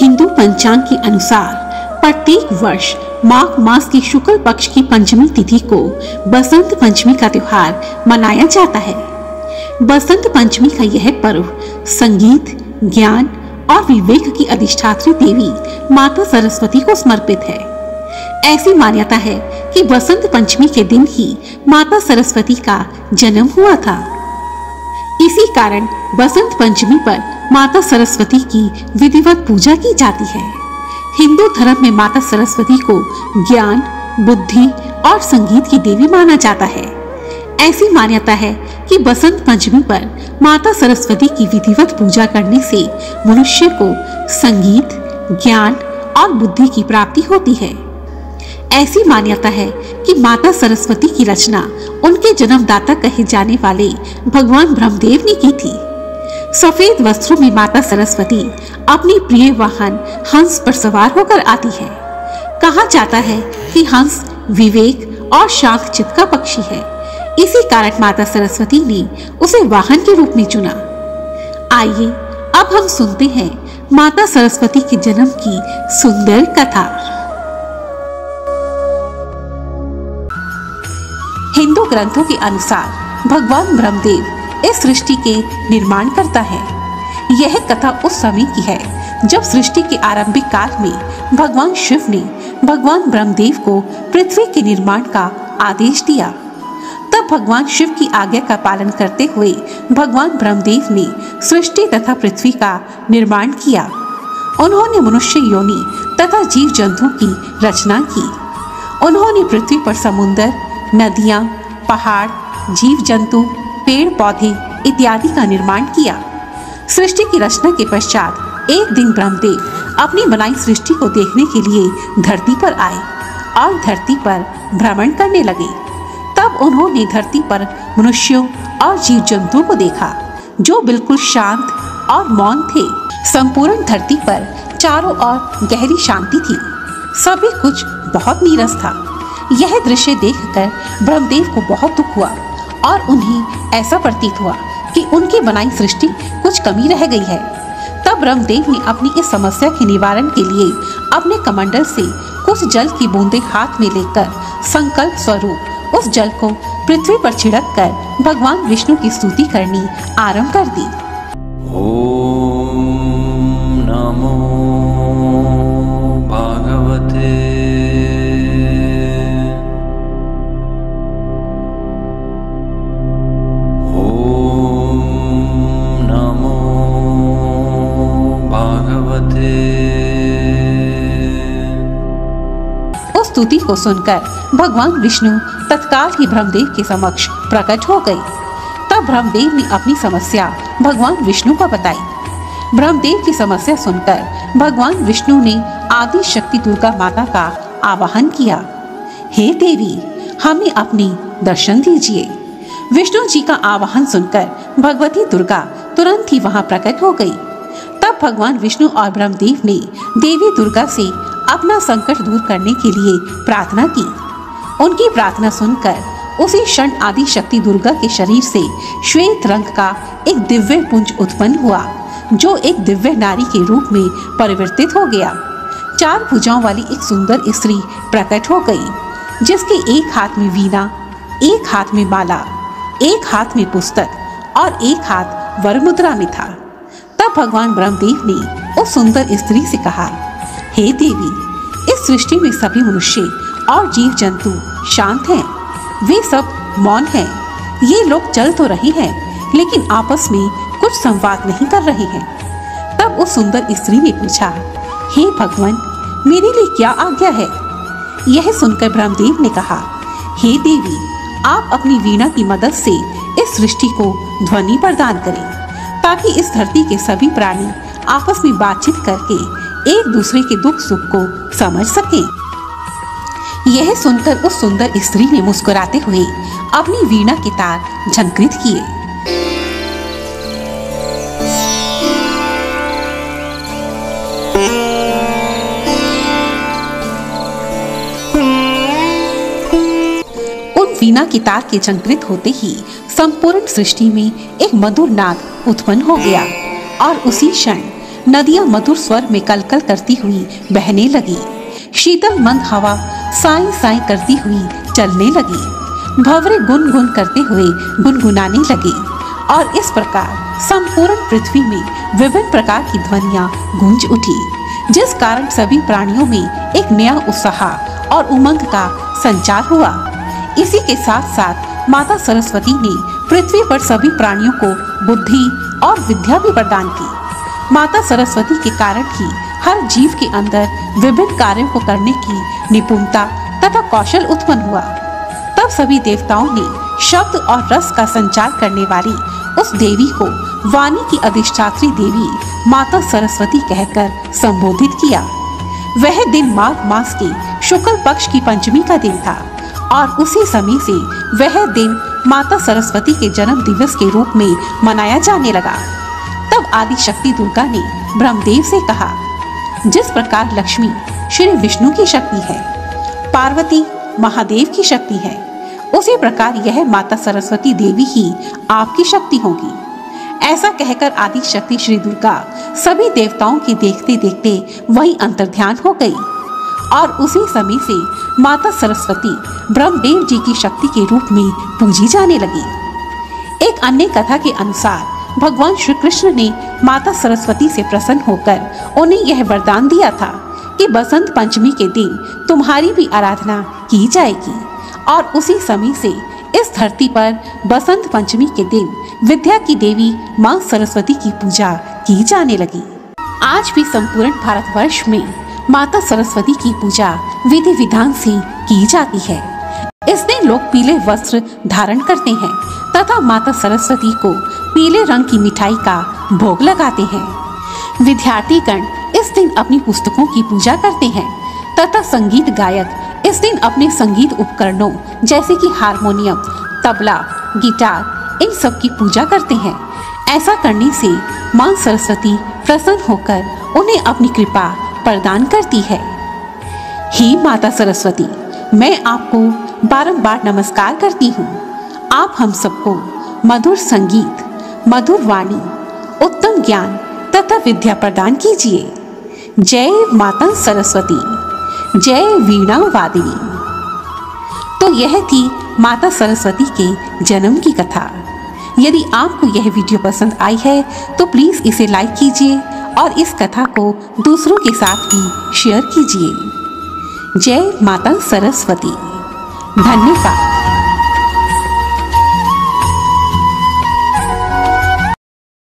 हिंदू पंचांग के अनुसार प्रत्येक वर्ष माघ मास की शुक्ल पक्ष की पंचमी तिथि को बसंत पंचमी का त्योहार मनाया जाता है। बसंत पंचमी का यह पर्व संगीत, ज्ञान और विवेक की अधिष्ठात्री देवी माता सरस्वती को समर्पित है। ऐसी मान्यता है कि बसंत पंचमी के दिन ही माता सरस्वती का जन्म हुआ था। इसी कारण बसंत पंचमी पर माता सरस्वती की विधिवत पूजा की जाती है। हिंदू धर्म में माता सरस्वती को ज्ञान, बुद्धि और संगीत की देवी माना जाता है। ऐसी मान्यता है कि बसंत पंचमी पर माता सरस्वती की विधिवत पूजा करने से मनुष्य को संगीत, ज्ञान और बुद्धि की प्राप्ति होती है। ऐसी मान्यता है कि माता सरस्वती की रचना उनके जन्मदाता कहे जाने वाले भगवान ब्रह्मदेव ने की थी। सफेद वस्त्रों में माता सरस्वती अपनी प्रिय वाहन हंस पर सवार होकर आती है। कहा जाता है कि हंस विवेक और शांत चित्त का पक्षी है। इसी कारण माता सरस्वती ने उसे वाहन के रूप में चुना। आइए अब हम सुनते हैं माता सरस्वती के जन्म की सुंदर कथा। हिंदू ग्रंथों के अनुसार भगवान ब्रह्मदेव इस सृष्टि के निर्माण करता है। यह कथा उस समय की है जब सृष्टि के आरंभिक काल में भगवान शिव ने भगवान ब्रह्मदेव को पृथ्वी के निर्माण का आदेश दिया। तब भगवान शिव की आज्ञा का पालन करते हुए भगवान ब्रह्मदेव ने सृष्टि तथा पृथ्वी का निर्माण किया। उन्होंने मनुष्य योनि तथा जीव जंतुओं की रचना की। उन्होंने पृथ्वी पर समुद्र, नदियां, पहाड़, जीव जंतु, पेड़ पौधे इत्यादि का निर्माण किया। सृष्टि की रचना के पश्चात एक दिन ब्रह्मदेव अपनी बनाई सृष्टि को देखने के लिए धरती पर आए और धरती पर भ्रमण करने लगे। तब उन्होंने धरती पर मनुष्यों और जीव जंतुओं को देखा जो बिल्कुल शांत और मौन थे। संपूर्ण धरती पर चारों ओर गहरी शांति थी। सभी कुछ बहुत नीरस था। यह दृश्य देखकर ब्रह्मदेव को बहुत दुख हुआ और उन्हें ऐसा प्रतीत हुआ कि उनकी बनाई सृष्टि कुछ कमी रह गई है। तब ब्रह्मदेव ने अपनी इस समस्या के निवारण के लिए अपने कमंडल से कुछ जल की बूंदें हाथ में लेकर संकल्प स्वरूप उस जल को पृथ्वी पर छिड़क कर भगवान विष्णु की स्तुति करनी आरंभ कर दी। ओम नमो भगवते उस स्तुति को सुनकर भगवान विष्णु तत्काल ही ब्रह्मदेव के समक्ष प्रकट हो गए। तब ब्रह्मदेव ने अपनी समस्या भगवान विष्णु को बताई। ब्रह्मदेव की समस्या सुनकर भगवान विष्णु ने आदि शक्ति दुर्गा माता का आवाहन किया। हे देवी, हमें अपनी दर्शन दीजिए। विष्णु जी का आवाहन सुनकर भगवती दुर्गा तुरंत ही वहां प्रकट हो गई। तब भगवान विष्णु और ब्रह्मदेव ने देवी दुर्गा से अपना संकट दूर करने के लिए प्रार्थना की। उनकी प्रार्थना सुनकर उसी क्षण आदि शक्ति दुर्गा के शरीर से श्वेत रंग का एक दिव्य पुंज उत्पन्न हुआ जो एक दिव्य नारी के रूप में परिवर्तित हो गया। 4 भुजाओं वाली एक सुंदर स्त्री प्रकट हो गई जिसके एक हाथ में वीणा, एक हाथ में माला, एक हाथ में पुस्तक और एक हाथ वरमुद्रा में था। तब भगवान ब्रह्मदेव ने उस सुंदर स्त्री से कहा, हे देवी, इस सृष्टि में सभी मनुष्य और जीव जंतु शांत हैं। वे सब मौन हैं। ये लोग चल तो रहे हैं लेकिन आपस में कुछ संवाद नहीं कर रहे हैं। तब उस सुंदर स्त्री ने पूछा, हे भगवान, मेरे लिए क्या आज्ञा है? यह सुनकर ब्रह्मदेव ने कहा, हे देवी, आप अपनी वीणा की मदद से इस सृष्टि को ध्वनि प्रदान करें ताकि इस धरती के सभी प्राणी आपस में बातचीत करके एक दूसरे के दुख सुख को समझ सकें। यह सुनकर उस सुंदर स्त्री ने मुस्कुराते हुए अपनी वीणा के तार झंकृत किए। उन वीणा के तार के झंकृत होते ही संपूर्ण सृष्टि में एक मधुर नाद उत्पन्न हो गया और उसी क्षण नदियां मधुर स्वर में कलकल करती हुई बहने लगी। शीतल मंद हवा साई साई करती हुई चलने लगी। भंवरे गुनगुन करते हुए गुनगुनाने लगे और इस प्रकार संपूर्ण पृथ्वी में विभिन्न प्रकार की ध्वनियां गूंज उठी, जिस कारण सभी प्राणियों में एक नया उत्साह और उमंग का संचार हुआ। इसी के साथ साथ माता सरस्वती ने पृथ्वी पर सभी प्राणियों को बुद्धि और विद्या भी प्रदान की। माता सरस्वती के कारण ही हर जीव के अंदर विभिन्न कार्यों को करने की निपुणता तथा कौशल उत्पन्न हुआ। तब सभी देवताओं ने शब्द और रस का संचार करने वाली उस देवी को वाणी की अधिष्ठात्री देवी माता सरस्वती कहकर संबोधित किया। वह दिन माघ मास के शुक्ल पक्ष की पंचमी का दिन था और उसी समय से वह दिन माता सरस्वती के जन्म दिवस के रूप में मनाया जाने लगा। तब आदि शक्ति दुर्गा ने ब्रह्मदेव से कहा, जिस प्रकार लक्ष्मी श्री विष्णु की शक्ति है, पार्वती महादेव की शक्ति है, उसी प्रकार यह माता सरस्वती देवी ही आपकी शक्ति होगी। ऐसा कहकर आदि शक्ति श्री दुर्गा सभी देवताओं के देखते देखते वही अंतर्ध्यान हो गई और उसी समय से माता सरस्वती ब्रह्मदेव जी की शक्ति के रूप में पूजी जाने लगी। एक अन्य कथा के अनुसार भगवान श्री कृष्ण ने माता सरस्वती से प्रसन्न होकर उन्हें यह वरदान दिया था कि बसंत पंचमी के दिन तुम्हारी भी आराधना की जाएगी और उसी समय से इस धरती पर बसंत पंचमी के दिन विद्या की देवी मां सरस्वती की पूजा की जाने लगी। आज भी संपूर्ण भारतवर्ष में माता सरस्वती की पूजा विधि विधान से की जाती है। इस दिन लोग पीले वस्त्र धारण करते हैं तथा माता सरस्वती को पीले रंग की मिठाई का भोग लगाते हैं। विद्यार्थीगण इस दिन अपनी पुस्तकों की पूजा करते हैं तथा संगीत गायक इस दिन अपने संगीत उपकरणों जैसे कि हारमोनियम, तबला, गिटार इन सब की पूजा करते हैं। ऐसा करने से मां सरस्वती प्रसन्न होकर उन्हें अपनी कृपा प्रदान करती है। हे माता सरस्वती, मैं आपको बारंबार नमस्कार करती हूँ। आप हम सबको मधुर संगीत, मधुर वाणी, उत्तम ज्ञान तथा विद्या प्रदान कीजिए। जय माता सरस्वती, जय वीणा वादिनी। तो यह थी माता सरस्वती के जन्म की कथा। यदि आपको यह वीडियो पसंद आई है तो प्लीज इसे लाइक कीजिए और इस कथा को दूसरों के साथ भी शेयर कीजिए। जय माता सरस्वती। धन्यवाद।